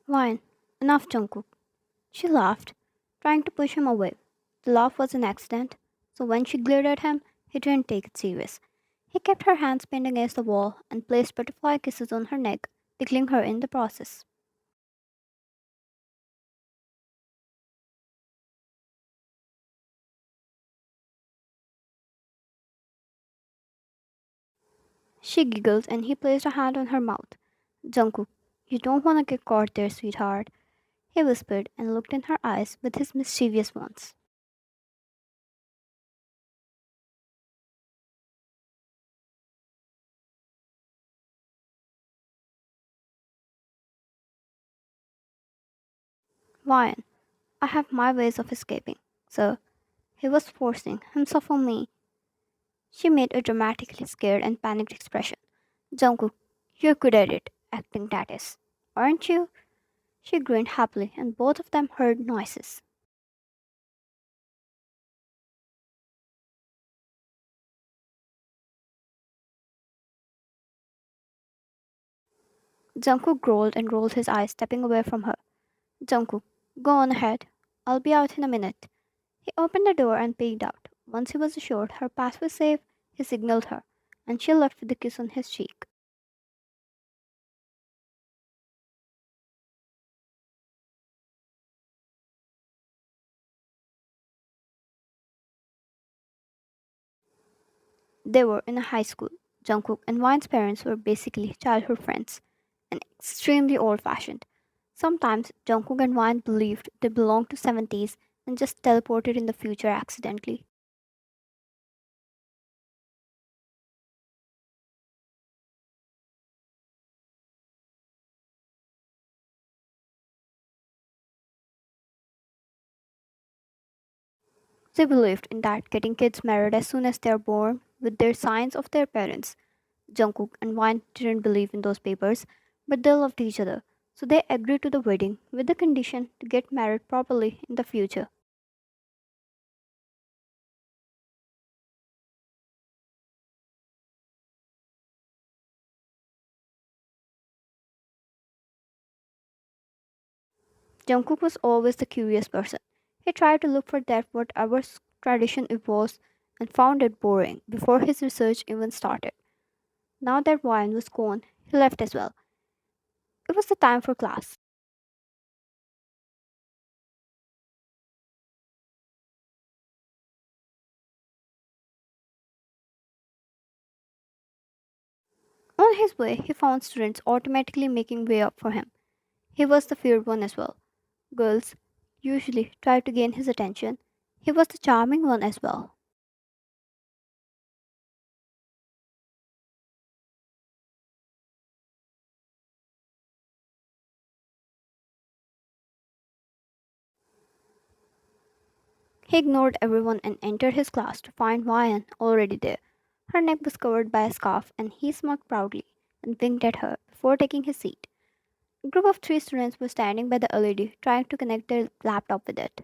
Fine, enough, Jungkook. She laughed, trying to push him away. The laugh was an accident, so when she glared at him, he didn't take it serious. He kept her hands pinned against the wall and placed butterfly kisses on her neck, tickling her in the process. She giggled and he placed a hand on her mouth. Jungkook, you don't want to get caught there, sweetheart, he whispered and looked in her eyes with his mischievous ones. Ryan, I have my ways of escaping, so he was forcing himself on me. She made a dramatically scared and panicked expression. Jungkook, you're good at it, acting that is. Aren't you? She grinned happily and both of them heard noises. Jungkook growled and rolled his eyes, stepping away from her. Jungkook, go on ahead. I'll be out in a minute. He opened the door and peeked out. Once he was assured her path was safe, he signaled her, and she left with a kiss on his cheek. They were in a high school. Jungkook and Wine's parents were basically childhood friends and extremely old fashioned. Sometimes Jungkook and Wine believed they belonged to 70s and just teleported in the future accidentally. They believed in that getting kids married as soon as they are born with their signs of their parents. Jungkook and Wine didn't believe in those papers, but they loved each other, so they agreed to the wedding with the condition to get married properly in the future. Jungkook was always the curious person. He tried to look for that whatever tradition it was and found it boring before his research even started. Now that Wine was gone, he left as well. It was the time for class. On his way, he found students automatically making way up for him. He was the feared one as well. Girls usually tried to gain his attention. He was the charming one as well. He ignored everyone and entered his class to find Vian already there. Her neck was covered by a scarf and he smiled proudly and winked at her before taking his seat. A group of three students were standing by the LED trying to connect their laptop with it.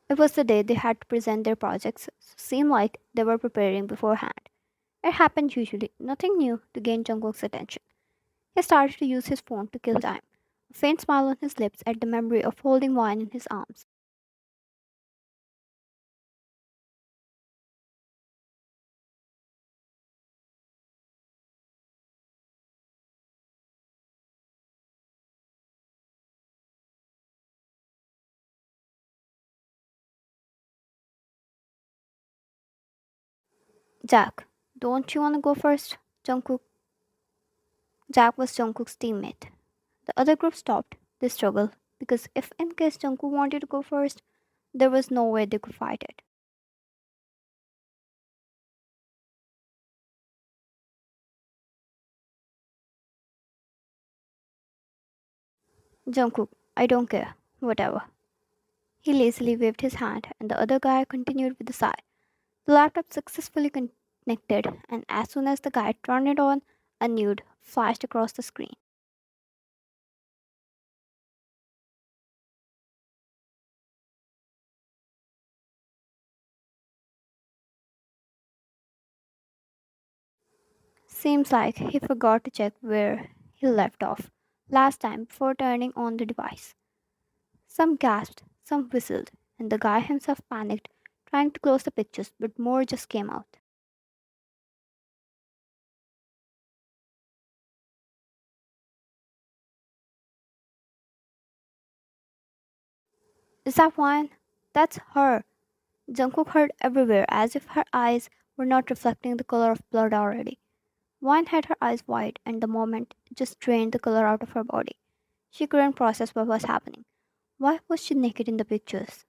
It was the day they had to present their projects, so it seemed like they were preparing beforehand. It happened usually, nothing new to gain Jungkook's attention. He started to use his phone to kill time, a faint smile on his lips at the memory of holding wine in his arms. Jack, don't you want to go first? Jungkook. Jack was Jungkook's teammate. The other group stopped. They struggled because if in case Jungkook wanted to go first, there was no way they could fight it. Jungkook, I don't care. Whatever. He lazily waved his hand, and the other guy continued with a sigh. The laptop successfully connected, and as soon as the guy turned it on, a nude flashed across the screen. Seems like he forgot to check where he left off last time before turning on the device. Some gasped, some whistled, and the guy himself panicked, trying to close the pictures, but more just came out. Is that one? That's her. Jungkook heard everywhere as if her eyes were not reflecting the color of blood already. Wine had her eyes wide, and the moment just drained the color out of her body. She couldn't process what was happening. Why was she naked in the pictures?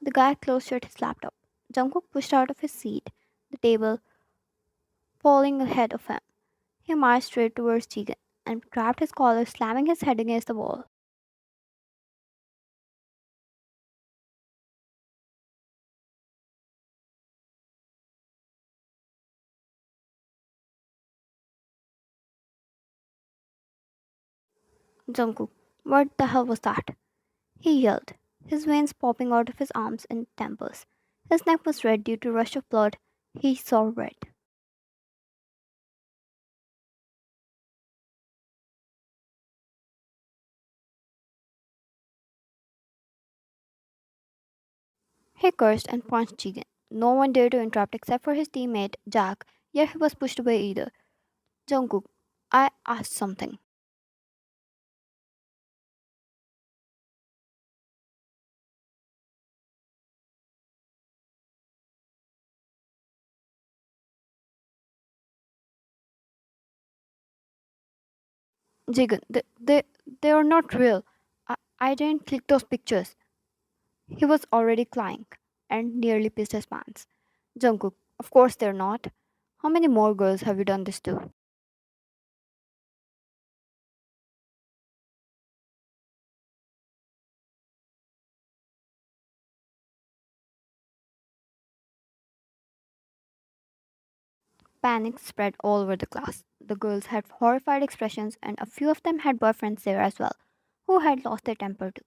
The guy closed shut his laptop. Jungkook pushed out of his seat, the table falling ahead of him. He marched straight towards Jigen and grabbed his collar, slamming his head against the wall. Jungkook, what the hell was that? He yelled, his veins popping out of his arms and temples. His neck was red due to a rush of blood. He saw red. He cursed and punched Jigen. No one dared to interrupt except for his teammate, Jack, yet he was pushed away either. Jungkook, I asked something. Jigen, they are not real. I didn't click those pictures. He was already crying and nearly pissed his pants. Jungkook, of course they're not. How many more girls have you done this to? Panic spread all over the class. The girls had horrified expressions, and a few of them had boyfriends there as well, who had lost their temper too.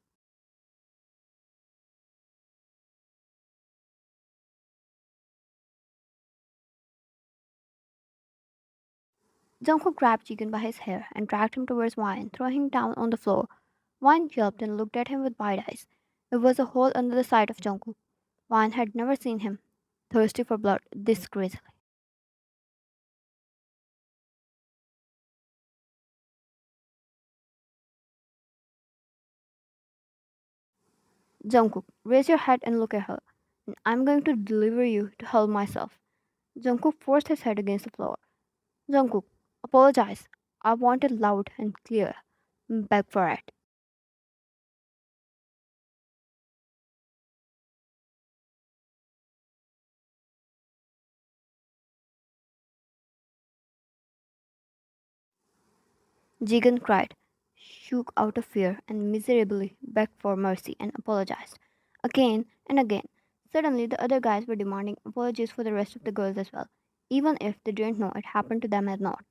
Jungkook grabbed Jigen by his hair and dragged him towards Wine, throwing him down on the floor. Wine yelped and looked at him with wide eyes. It was a hole under the side of Jungkook. Wine had never seen him thirsty for blood this crazily. Jungkook, raise your head and look at her, and I'm going to deliver you to hell myself. Jungkook forced his head against the floor. Jungkook, apologize. I want it loud and clear. Beg for it. Jigen cried, shook out of fear, and miserably begged for mercy and apologized. Again and again. Suddenly, the other guys were demanding apologies for the rest of the girls as well, even if they didn't know it happened to them or not.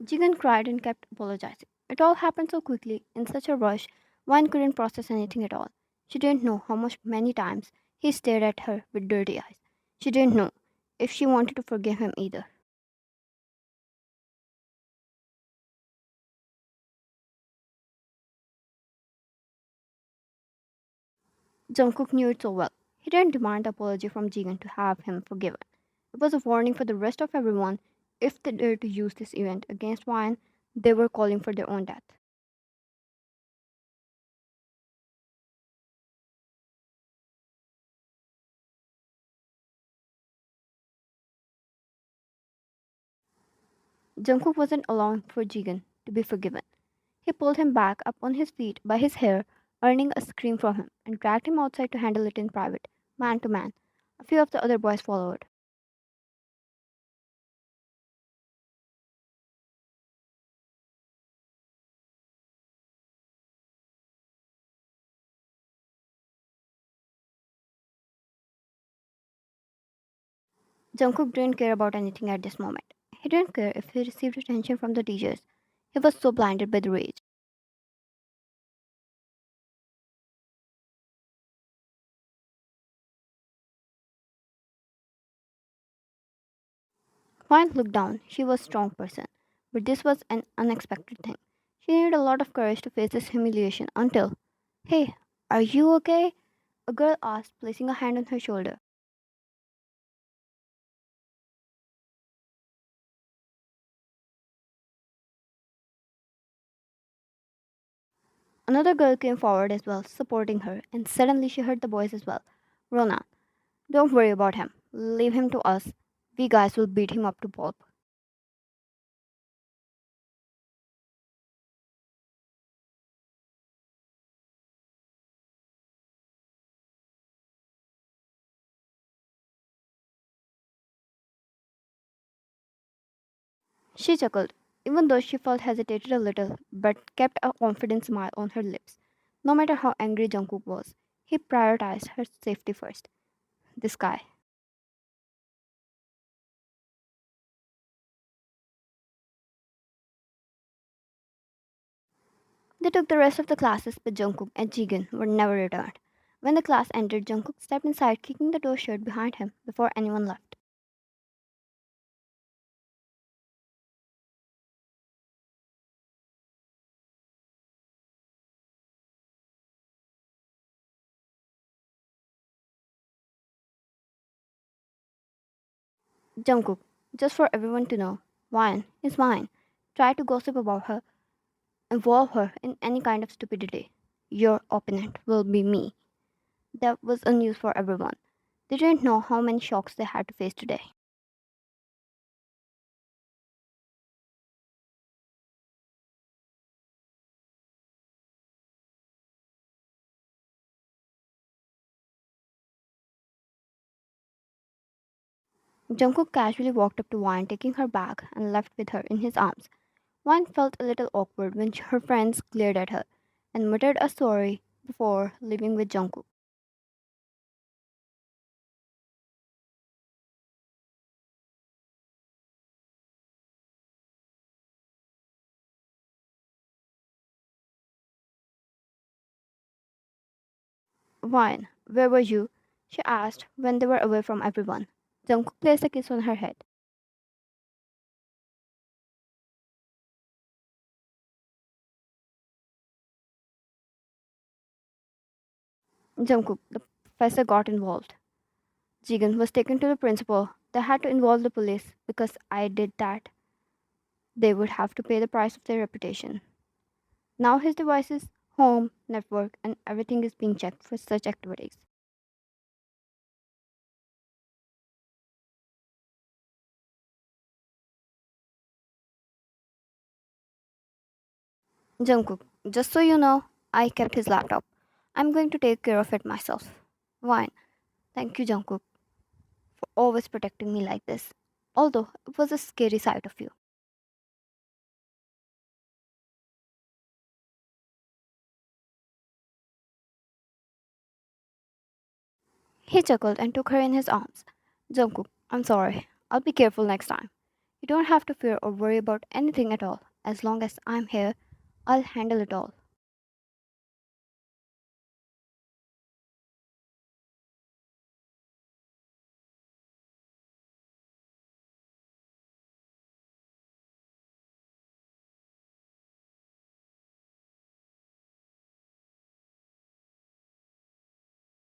Jigen cried and kept apologizing. It all happened so quickly, in such a rush, one couldn't process anything at all. She didn't know how much many times he stared at her with dirty eyes. She didn't know if she wanted to forgive him either. Jungkook knew it so well. He didn't demand apology from Jigen to have him forgiven. It was a warning for the rest of everyone. If they dared to use this event against Wine, they were calling for their own death. Jungkook wasn't allowing for Jigen to be forgiven. He pulled him back up on his feet by his hair, earning a scream from him, and dragged him outside to handle it in private, man to man. A few of the other boys followed. Jungkook didn't care about anything at this moment. He didn't care if he received attention from the teachers. He was so blinded by the rage. Fine looked down. She was a strong person. But this was an unexpected thing. She needed a lot of courage to face this humiliation until, "Hey, are you okay?" a girl asked, placing a hand on her shoulder. Another girl came forward as well, supporting her, and suddenly she heard the voice as well. "Rona, don't worry about him. Leave him to us. We guys will beat him up to pulp." She chuckled, even though she felt hesitated a little, but kept a confident smile on her lips. No matter how angry Jungkook was, he prioritized her safety first. This guy. They took the rest of the classes, but Jungkook and Jigen were never returned. When the class ended, Jungkook stepped inside, kicking the door shut behind him before anyone left. Jungkook, just for everyone to know, Wine is mine. Try to gossip about her, involve her in any kind of stupidity. Your opponent will be me. That was a news for everyone. They didn't know how many shocks they had to face today. Jungkook casually walked up to Wine, taking her bag, and left with her in his arms. Wine felt a little awkward when her friends glared at her and muttered a sorry before leaving with Jungkook. Wine, where were you? She asked when they were away from everyone. Jungkook placed a kiss on her head. Jungkook, the professor got involved. Jigen was taken to the principal. They had to involve the police because I did that. They would have to pay the price of their reputation. Now his devices, home, network, and everything is being checked for such activities. Jungkook, just so you know, I kept his laptop. I'm going to take care of it myself. Fine. Thank you, Jungkook, for always protecting me like this. Although it was a scary sight of you. He chuckled and took her in his arms. Jungkook, I'm sorry. I'll be careful next time. You don't have to fear or worry about anything at all. As long as I'm here, I'll handle it all.